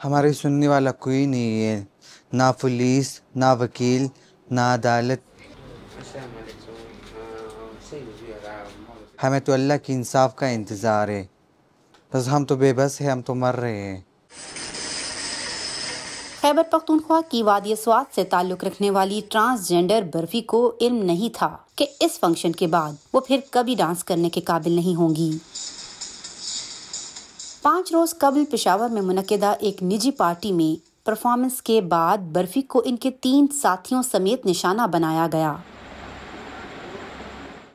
हमारे सुनने वाला कोई नहीं है, ना पुलिस, ना वकील, ना अदालत। हमें तो अल्लाह की इंसाफ का इंतज़ार है। बस हम तो बेबस हैं, हम तो मर रहे हैं। खैबर पख्तूनख्वा की वादी स्वात से ताल्लुक रखने वाली ट्रांसजेंडर बर्फी को इल्म नहीं था कि इस फंक्शन के बाद वो फिर कभी डांस करने के काबिल नहीं होंगी। 5 रोज कबल पेशावर में मुनक्किदा एक निजी पार्टी में परफॉर्मेंस के बाद बर्फी को इनके 3 साथियों समेत निशाना बनाया गया।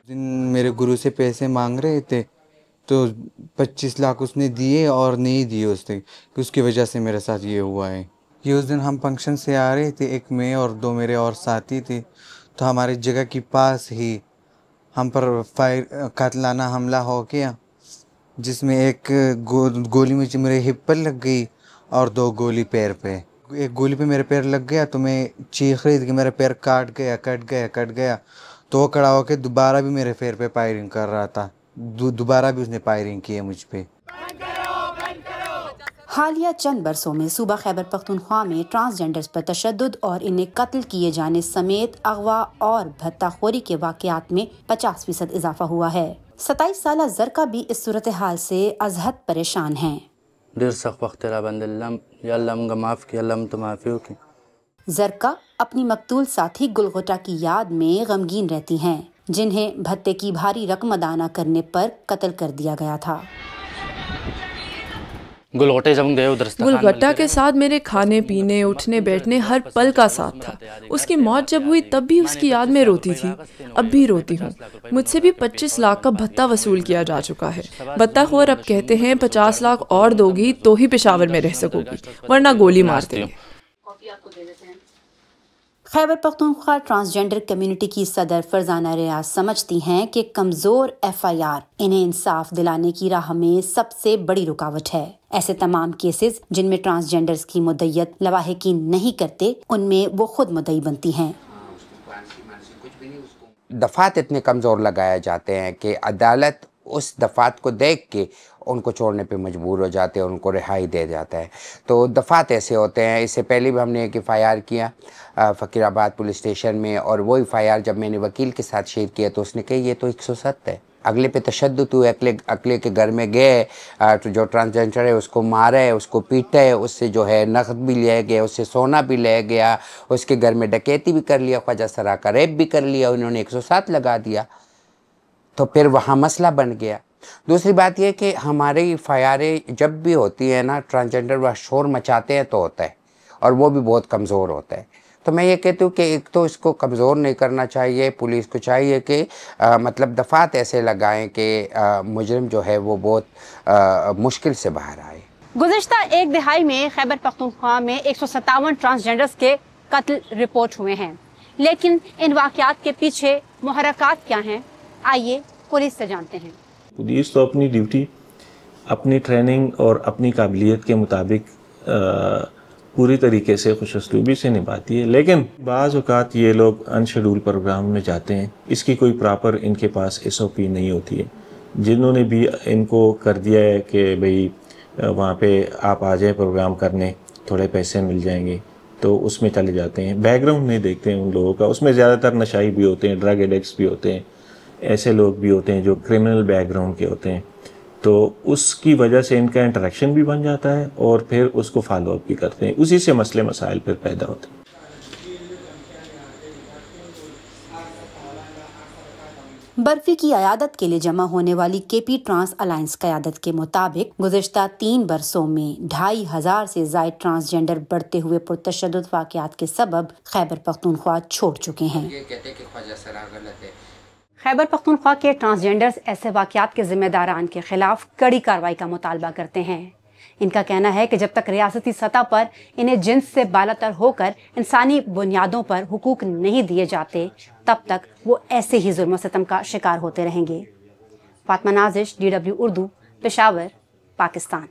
मेरे गुरु से पैसे मांग रहे थे तो 25 लाख उसने दिए और नहीं दिए उसने, कि उसकी वजह से मेरे साथ ये हुआ है। ये उस दिन हम फंक्शन से आ रहे थे, एक मैं और 2 मेरे और साथी थे, तो हमारी जगह के पास ही हम पर कातलाना हमला हो गया, जिसमें एक गोली मुझे मेरे हिप पर लग गई और 2 गोली पैर पे। एक गोली पे मेरे पैर लग गया तो मैं चीख रही थी कि मेरा पैर कट गया। तो वो खड़ा होकर दोबारा भी मेरे पैर पे फायरिंग कर रहा था। दोबारा भी उसने फायरिंग की है मुझ पे। हालिया चंद बरसों में सूबा खैबर पख्तूनख्वा में ट्रांसजेंडर्स पर तशद्दुद और इन्हें कत्ल किए जाने समेत अगवा और भत्ताखोरी के वाकयात में 50% इजाफा हुआ है। 27 साल जरका भी इस सूरत हाल से अजहद परेशान हैं। जरका अपनी मकतूल साथी गुलगोटा की याद में गमगीन रहती हैं, जिन्हें भत्ते की भारी रकम अदा न करने पर कत्ल कर दिया गया था। गुलगट्टा के साथ मेरे खाने पीने उठने बैठने हर पल का साथ था। उसकी मौत जब हुई तब भी उसकी याद में रोती थी, अब भी रोती हूँ। मुझसे भी 25 लाख का भत्ता वसूल किया जा चुका है। भत्ताखोर अब कहते हैं 50 लाख और दोगी तो ही पेशावर में रह सकोगी, वरना गोली मार देंगे। खैबर पख्तूनख्वा ट्रांसजेंडर कम्युनिटी की सदर फरजाना रियाज समझती हैं कि कमजोर FIR इन्हें इंसाफ दिलाने की राह में सबसे बड़ी रुकावट है। ऐसे तमाम केसेस जिनमें ट्रांसजेंडर्स की मुद्दयत लवाहिकीन नहीं करते, उनमें वो खुद मुद्दई बनती हैं। दफात इतने कमज़ोर लगाए जाते हैं कि अदालत उस दफात को देख के उनको छोड़ने पे मजबूर हो जाते हैं, उनको रिहाई दे जाता है। तो दफात ऐसे होते हैं। इससे पहले भी हमने एक FIR किया फ़कीराबाद पुलिस स्टेशन में, और वो FIR जब मैंने वकील के साथ शेयर किया तो उसने कही ये तो 107 है। अगले पे तशद्दुद हुए, अगले के घर में गए, तो जो ट्रांसजेंडर है उसको मारे, उसको पीटे, उससे जो है नकद भी ले गया, उससे सोना भी ले गया, उसके घर में डकैती भी कर लिया, ख्वाजा सरा का रेप भी कर लिया, उन्होंने 107 लगा दिया। तो फिर वहाँ मसला बन गया। दूसरी बात यह कि हमारे FIR जब भी होती है ना, ट्रांसजेंडर वह शोर मचाते हैं तो होता है, और वो भी बहुत कमज़ोर होता है। तो मैं ये कहती हूँ कि एक तो इसको कमज़ोर नहीं करना चाहिए, पुलिस को चाहिए कि मतलब दफात ऐसे लगाएं कि मुजरिम जो है वो बहुत मुश्किल से बाहर आए। गुज़िश्ता एक दिहाई में खैबर पख्तूनख्वा में 157 ट्रांसजेंडर्स के कत्ल रिपोर्ट हुए हैं, लेकिन इन वाक़यात के पीछे मुहर्रकात क्या हैं, आइए पुलिस से जानते हैं। पुलिस तो अपनी ड्यूटी, अपनी ट्रेनिंग और अपनी काबिलियत के मुताबिक पूरी तरीके से खुशअस्लूबी से निभाती है, लेकिन बाज़ औक़ात ये लोग अनशेड्यूल प्रोग्राम में जाते हैं, इसकी कोई प्रॉपर इनके पास SOP नहीं होती है। जिन्होंने भी इनको कर दिया है कि भाई वहाँ पे आप आ जाए प्रोग्राम करने, थोड़े पैसे मिल जाएंगे, तो उसमें चले जाते हैं। बैकग्राउंड नहीं देखते हैं उन लोगों का। उसमें ज़्यादातर नशाई भी होते हैं, ड्रग एडिक्ट्स भी होते हैं, ऐसे लोग भी होते हैं जो क्रिमिनल बैकग्राउंड के होते हैं। तो उसकी वजह से इनका इंटरेक्शन भी बन जाता है और फिर उसको फॉलो अप भी करते हैं। उसी से मसले मसाइल फिर पैदा होते हैं। बर्फी की अयादत के लिए जमा होने वाली KP ट्रांस अलायंस क़यादत के मुताबिक गुज़िश्ता 3 बरसों में 2500 से ज़ायद ट्रांसजेंडर बढ़ते हुए पुरतशद्दुद वाक़यात के सबब खैबर पख्तूनख्वा छोड़ चुके हैं। खैबर पख्तूनख्वा के ट्रांसजेंडर्स ऐसे वाक़यात के जिम्मेदारान के खिलाफ कड़ी कार्रवाई का मुतालबा करते हैं। इनका कहना है कि जब तक रियासती सतह पर इन्हें जिन्स से बालातर होकर इंसानी बुनियादों पर हुकूक नहीं दिए जाते, तब तक वो ऐसे ही जुल्म सितम का शिकार होते रहेंगे। फातिमा नाज़िश, DW उर्दू, पेशावर, पाकिस्तान।